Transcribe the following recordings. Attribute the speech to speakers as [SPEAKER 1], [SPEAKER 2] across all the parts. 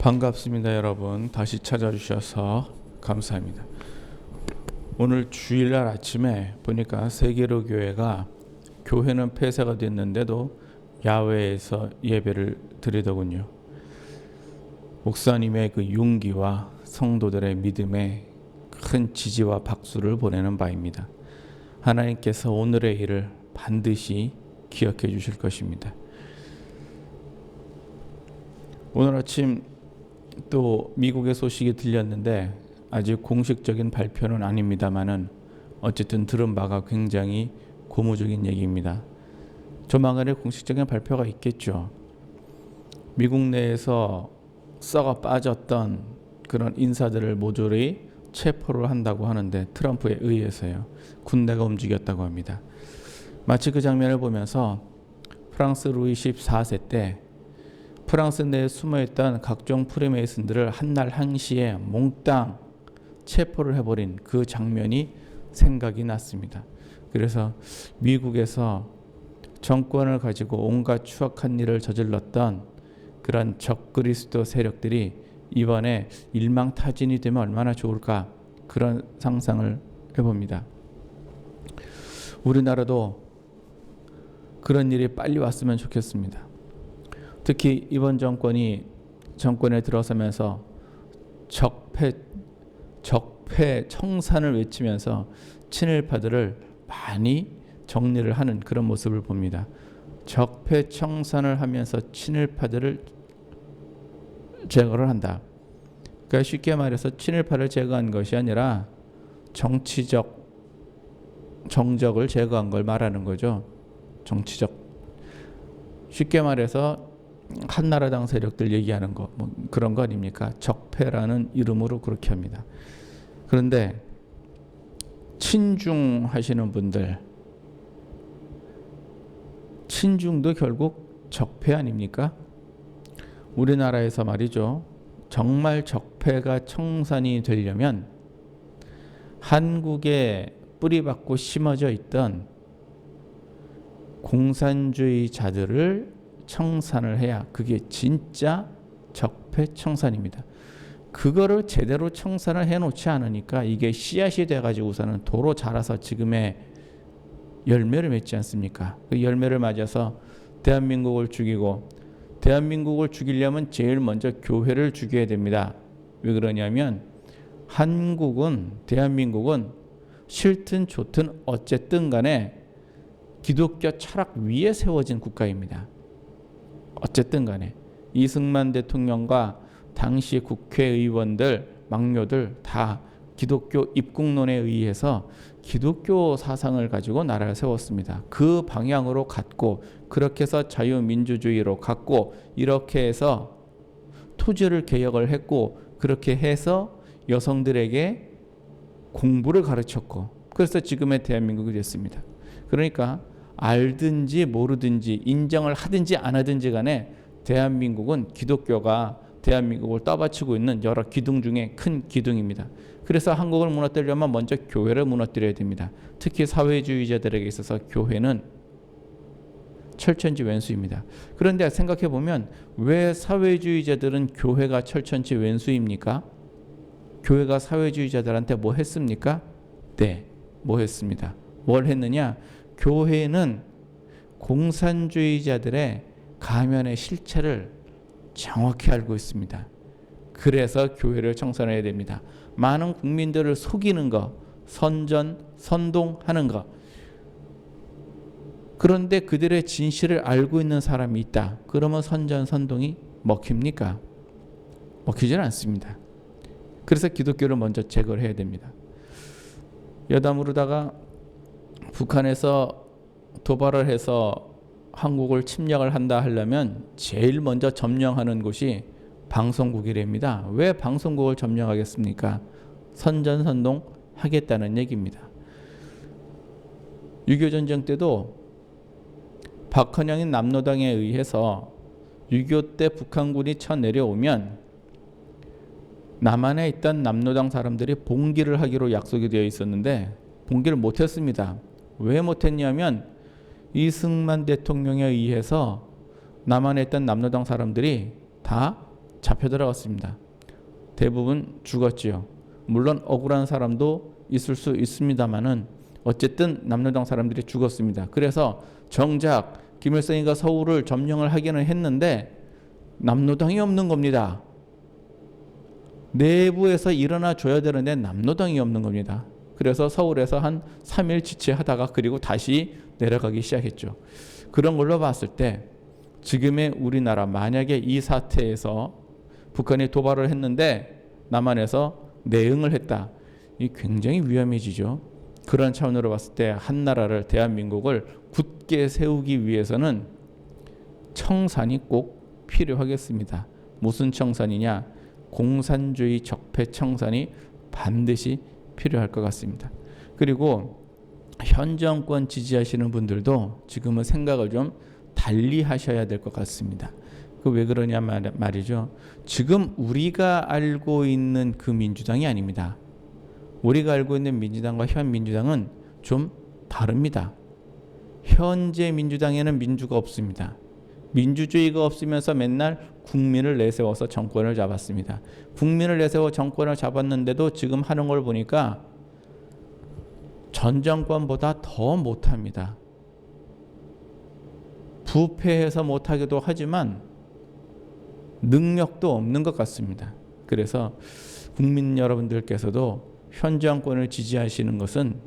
[SPEAKER 1] 반갑습니다, 여러분. 다시 찾아주셔서 감사합니다. 오늘 주일날 아침에 보니까 세계로 교회가 교회는 폐쇄가 됐는데도 야외에서 예배를 드리더군요. 목사님의 그 용기와 성도들의 믿음에 큰 지지와 박수를 보내는 바입니다. 하나님께서 오늘의 일을 반드시 기억해 주실 것입니다. 오늘 아침 또 미국의 소식이 들렸는데 아직 공식적인 발표는 아닙니다만은 어쨌든 들은 바가 굉장히 고무적인 얘기입니다. 조만간에 공식적인 발표가 있겠죠. 미국 내에서 썩어 빠졌던 그런 인사들을 모조리 체포를 한다고 하는데 트럼프에 의해서요. 군대가 움직였다고 합니다. 마치 그 장면을 보면서 프랑스 루이 14세 때 프랑스 내에 숨어있던 각종 프리메이슨들을 한날 한시에 몽땅 체포를 해버린 그 장면이 생각이 났습니다. 그래서 미국에서 정권을 가지고 온갖 추악한 일을 저질렀던 그런 적그리스도 세력들이 이번에 일망타진이 되면 얼마나 좋을까, 그런 상상을 해봅니다. 우리나라도 그런 일이 빨리 왔으면 좋겠습니다. 특히 이번 정권에 들어서면서 적폐 청산을 외치면서 친일파들을 많이 정리를 하는 그런 모습을 봅니다. 적폐 청산을 하면서 친일파들을 제거를 한다. 그러니까 쉽게 말해서 친일파를 제거한 것이 아니라 정치적 정적을 제거한 걸 말하는 거죠. 정치적. 쉽게 말해서 한나라당 세력들 얘기하는 거, 뭐 그런 거 아닙니까? 적폐라는 이름으로 그렇게 합니다. 그런데 친중하시는 분들, 친중도 결국 적폐 아닙니까? 우리나라에서 말이죠. 정말 적폐가 청산이 되려면 한국에 뿌리박고 심어져 있던 공산주의자들을 청산을 해야 그게 진짜 적폐 청산입니다. 그거를 제대로 청산을 해놓지 않으니까 이게 씨앗이 돼가지고서는 도로 자라서 지금의 열매를 맺지 않습니까? 그 열매를 맞아서 대한민국을 죽이고, 대한민국을 죽이려면 제일 먼저 교회를 죽여야 됩니다. 왜 그러냐면 대한민국은 싫든 좋든 어쨌든 간에 기독교 철학 위에 세워진 국가입니다. 어쨌든 간에 이승만 대통령과 당시 국회의원들, 막료들 다 기독교 입국론에 의해서 기독교 사상을 가지고 나라를 세웠습니다. 그 방향으로 갔고, 그렇게 해서 자유민주주의로 갔고, 이렇게 해서 토지를 개혁을 했고, 그렇게 해서 여성들에게 공부를 가르쳤고, 그래서 지금의 대한민국이 됐습니다. 그러니까 알든지 모르든지 인정을 하든지 안 하든지 간에 대한민국은 기독교가 대한민국을 떠받치고 있는 여러 기둥 중에 큰 기둥입니다. 그래서 한국을 무너뜨리려면 먼저 교회를 무너뜨려야 됩니다. 특히 사회주의자들에게 있어서 교회는 철천지 왼수입니다. 그런데 생각해 보면 왜 사회주의자들은 교회가 철천지 왼수입니까? 교회가 사회주의자들한테 뭐 했습니까? 네, 뭐 했습니다. 뭘 했느냐? 교회는 공산주의자들의 가면의 실체를 정확히 알고 있습니다. 그래서 교회를 청산해야 됩니다. 많은 국민들을 속이는 거, 선동하는 거. 그런데 그들의 진실을 알고 있는 사람이 있다. 그러면 선동이 먹힙니까? 먹히질 않습니다. 그래서 기독교를 먼저 제거를 해야 됩니다. 여담으로다가 북한에서 도발을 해서 한국을 침략을 한다 하려면 제일 먼저 점령하는 곳이 방송국이랍니다. 왜 방송국을 점령하겠습니까? 선동 하겠다는 얘기입니다. 6.25 전쟁 때도 박헌영인 남로당에 의해서 6.25 때 북한군이 쳐내려오면 남한에 있던 남로당 사람들이 봉기를 하기로 약속이 되어 있었는데 봉기를 못했습니다. 왜 못했냐면 이승만 대통령에 의해서 남한에 있던 남로당 사람들이 다 잡혀 들어갔습니다. 대부분 죽었지요. 물론 억울한 사람도 있을 수 있습니다만은 어쨌든 남로당 사람들이 죽었습니다. 그래서 정작 김일성이가 서울을 점령을 하기는 했는데 남로당이 없는 겁니다. 내부에서 일어나 줘야 되는데 남로당이 없는 겁니다. 그래서 서울에서 한 3일 지체하다가 그리고 다시 내려가기 시작했죠. 그런 걸로 봤을 때 지금의 우리나라, 만약에 이 사태에서 북한이 도발을 했는데 남한에서 내응을 했다. 이 굉장히 위험해지죠. 그런 차원으로 봤을 때 한 나라를, 대한민국을 굳게 세우기 위해서는 청산이 꼭 필요하겠습니다. 무슨 청산이냐? 공산주의 적폐 청산이 반드시 필요할 것 같습니다. 그리고 현 정권 지지하시는 분들도 지금은 생각을 좀 달리 하셔야 될 것 같습니다. 그 왜 그러냐 말이죠. 지금 우리가 알고 있는 그 민주당이 아닙니다. 우리가 알고 있는 민주당과 현 민주당은 좀 다릅니다. 현재 민주당에는 민주가 없습니다. 민주주의가 없으면서 맨날 국민을 내세워서 정권을 잡았습니다. 국민을 내세워 정권을 잡았는데도 지금 하는 걸 보니까 전 정권보다 더 못합니다. 부패해서 못하기도 하지만 능력도 없는 것 같습니다. 그래서 국민 여러분들께서도 현 정권을 지지하시는 것은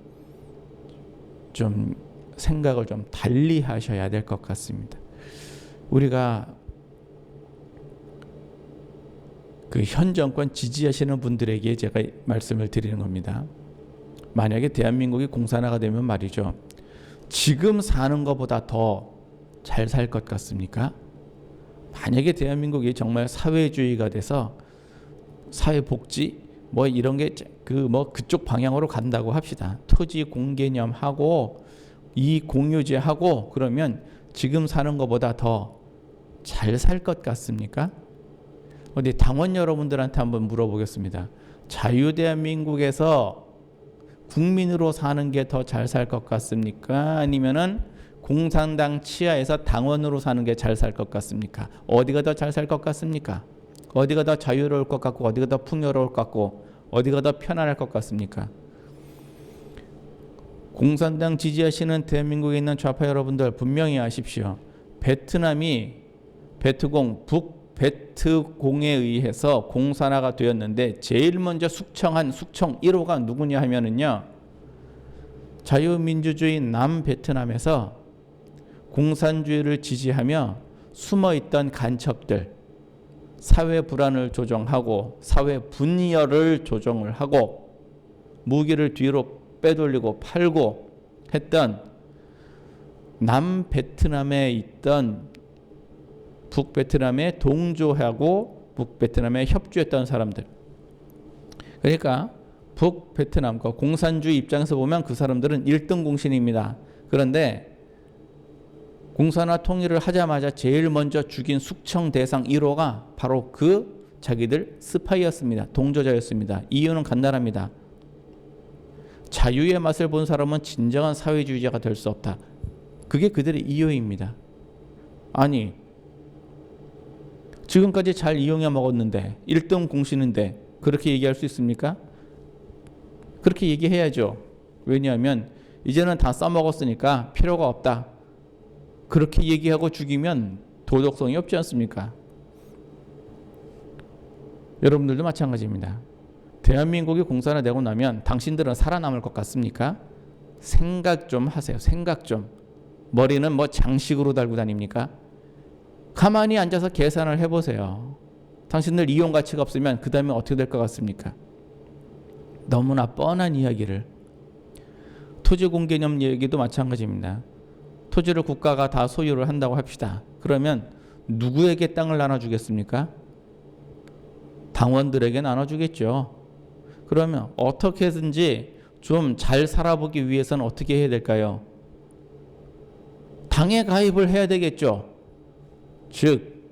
[SPEAKER 1] 좀 생각을 좀 달리 하셔야 될 것 같습니다. 우리가 그 현 정권 지지하시는 분들에게 제가 말씀을 드리는 겁니다. 만약에 대한민국이 공산화가 되면 말이죠. 지금 사는 것보다 더 잘 살 것 같습니까? 만약에 대한민국이 정말 사회주의가 돼서 사회복지 뭐 이런 게 그쪽 방향으로 간다고 합시다. 토지 공개념하고 이 공유제하고 그러면 지금 사는 것보다 더 잘 살 것 같습니까? 어디 당원 여러분들한테 한번 물어보겠습니다. 자유대한민국에서 국민으로 사는 게 더 잘 살 것 같습니까? 아니면은 공산당 치하에서 당원으로 사는 게 잘 살 것 같습니까? 어디가 더 잘 살 것 같습니까? 어디가 더 자유로울 것 같고 어디가 더 풍요로울 것 같고 어디가 더 편안할 것 같습니까? 공산당 지지하시는 대한민국에 있는 좌파 여러분들 분명히 아십시오. 베트남이 북베트공에 의해서 공산화가 되었는데 제일 먼저 숙청 1호가 누구냐 하면은요. 자유민주주의 남베트남에서 공산주의를 지지하며 숨어있던 간첩들, 사회 불안을 조정하고 사회 분열을 조정을 하고 무기를 뒤로 빼돌리고 팔고 했던 남베트남에 있던 북베트남에 동조하고 북베트남에 협조했던 사람들. 그러니까 북베트남과 공산주의 입장에서 보면 그 사람들은 1등 공신입니다. 그런데 공산화 통일을 하자마자 제일 먼저 죽인 숙청 대상 1호가 바로 그 자기들 스파이였습니다. 동조자였습니다. 이유는 간단합니다. 자유의 맛을 본 사람은 진정한 사회주의자가 될 수 없다. 그게 그들의 이유입니다. 아니 지금까지 잘 이용해 먹었는데 1등 공신인데 그렇게 얘기할 수 있습니까? 그렇게 얘기해야죠. 왜냐하면 이제는 다 써먹었으니까 필요가 없다. 그렇게 얘기하고 죽이면 도덕성이 없지 않습니까? 여러분들도 마찬가지입니다. 대한민국이 공산화되고 나면 당신들은 살아남을 것 같습니까? 생각 좀 하세요. 생각 좀. 머리는 뭐 장식으로 달고 다닙니까? 가만히 앉아서 계산을 해보세요. 당신들 이용 가치가 없으면 그 다음에 어떻게 될 것 같습니까? 너무나 뻔한 이야기를. 토지 공개념 얘기도 마찬가지입니다. 토지를 국가가 다 소유를 한다고 합시다. 그러면 누구에게 땅을 나눠주겠습니까? 당원들에게 나눠주겠죠. 그러면 어떻게든지 좀 잘 살아보기 위해서는 어떻게 해야 될까요? 당에 가입을 해야 되겠죠. 즉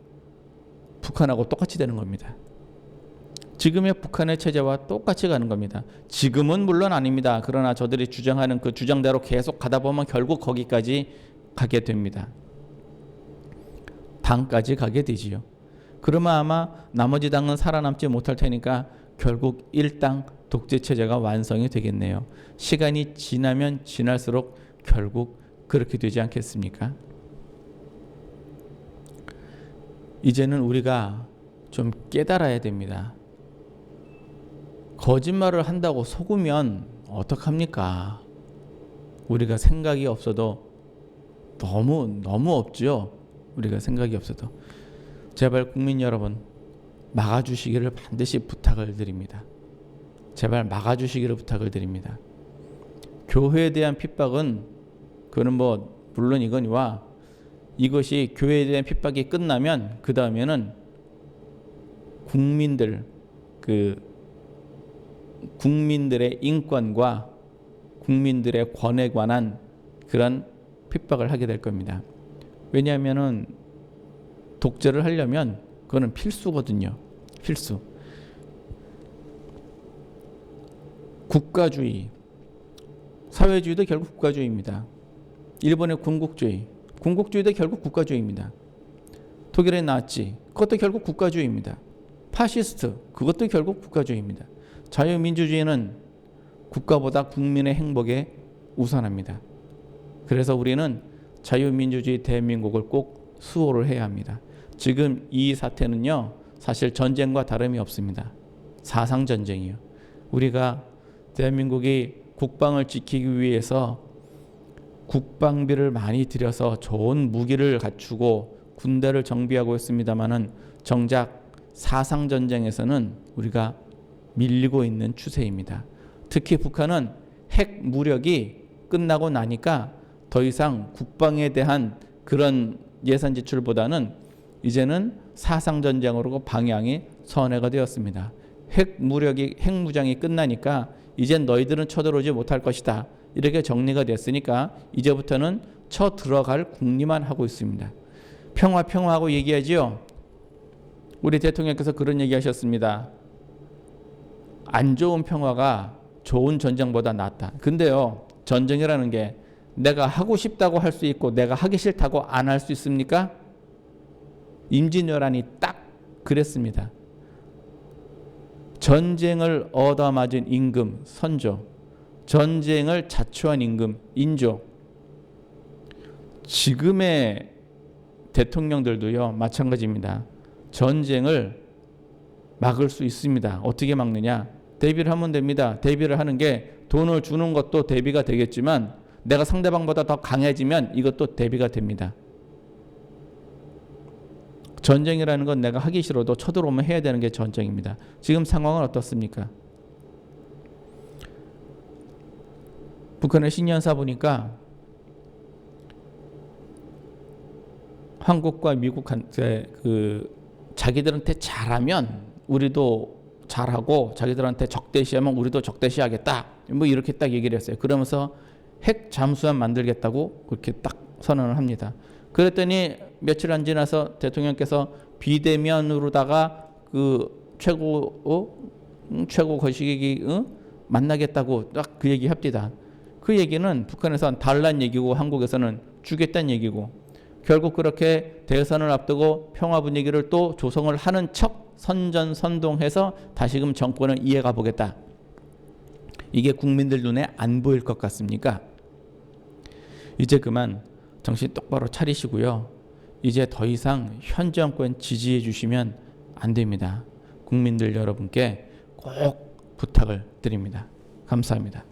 [SPEAKER 1] 북한하고 똑같이 되는 겁니다. 지금의 북한의 체제와 똑같이 가는 겁니다. 지금은 물론 아닙니다. 그러나 저들이 주장하는 그 주장대로 계속 가다 보면 결국 거기까지 가게 됩니다. 당까지 가게 되지요. 그러면 아마 나머지 당은 살아남지 못할 테니까 결국 일당 독재 체제가 완성이 되겠네요. 시간이 지나면 지날수록 결국 그렇게 되지 않겠습니까? 이제는 우리가 좀 깨달아야 됩니다. 거짓말을 한다고 속으면 어떡합니까? 우리가 생각이 없어도 너무 없죠. 우리가 생각이 없어도. 제발 국민 여러분 막아주시기를 반드시 부탁을 드립니다. 제발 막아주시기를 부탁을 드립니다. 교회에 대한 핍박은 그거는 물론 이거니와 이것이 교회에 대한 핍박이 끝나면 그 다음에는 국민들의 인권과 국민들의 권에 관한 그런 핍박을 하게 될 겁니다. 왜냐하면은 독재를 하려면 그거는 필수거든요. 필수. 국가주의, 사회주의도 결국 국가주의입니다. 일본의 군국주의도 결국 국가주의입니다. 독일의 나치, 그것도 결국 국가주의입니다. 파시스트, 그것도 결국 국가주의입니다. 자유민주주의는 국가보다 국민의 행복에 우선합니다. 그래서 우리는 자유민주주의 대한민국을 꼭 수호를 해야 합니다. 지금 이 사태는요, 사실 전쟁과 다름이 없습니다. 사상전쟁이요. 우리가 대한민국이 국방을 지키기 위해서 국방비를 많이 들여서 좋은 무기를 갖추고 군대를 정비하고 있습니다마는 정작 사상전쟁에서는 우리가 밀리고 있는 추세입니다. 특히 북한은 핵 무력이 끝나고 나니까 더 이상 국방에 대한 그런 예산 지출보다는 이제는 사상전쟁으로 방향이 선회가 되었습니다. 핵무장이 끝나니까 이젠 너희들은 쳐들어오지 못할 것이다. 이렇게 정리가 됐으니까 이제부터는 쳐들어갈 궁리만 하고 있습니다. 평화하고 얘기하지요. 우리 대통령께서 그런 얘기하셨습니다. 안 좋은 평화가 좋은 전쟁보다 낫다. 근데요, 전쟁이라는 게 내가 하고 싶다고 할 수 있고 내가 하기 싫다고 안 할 수 있습니까? 임진왜란이 딱 그랬습니다. 전쟁을 얻어맞은 임금, 선조, 전쟁을 자초한 임금, 인조. 지금의 대통령들도요, 마찬가지입니다. 전쟁을 막을 수 있습니다. 어떻게 막느냐? 대비를 하면 됩니다. 대비를 하는 게 돈을 주는 것도 대비가 되겠지만 내가 상대방보다 더 강해지면 이것도 대비가 됩니다. 전쟁이라는 건 내가 하기 싫어도 쳐들어오면 해야 되는 게 전쟁입니다. 지금 상황은 어떻습니까? 북한의 신년사 보니까 한국과 미국한테 자기들한테 잘하면 우리도 잘하고 자기들한테 적대시하면 우리도 적대시하겠다. 이렇게 딱 얘기를 했어요. 그러면서 핵 잠수함 만들겠다고 그렇게 딱 선언을 합니다. 그랬더니 며칠 안 지나서 대통령께서 비대면으로다가 최고 거시기 만나겠다고 딱 그 얘기 합니다. 그 얘기는 북한에서는 달란 얘기고 한국에서는 주겠다는 얘기고 결국 그렇게 대선을 앞두고 평화 분위기를 또 조성을 하는 척 선전선동해서 다시금 정권을 이어가 보겠다. 이게 국민들 눈에 안 보일 것 같습니까? 이제 그만 정신 똑바로 차리시고요. 이제 더 이상 현 정권 지지해 주시면 안 됩니다. 국민들 여러분께 꼭 부탁을 드립니다. 감사합니다.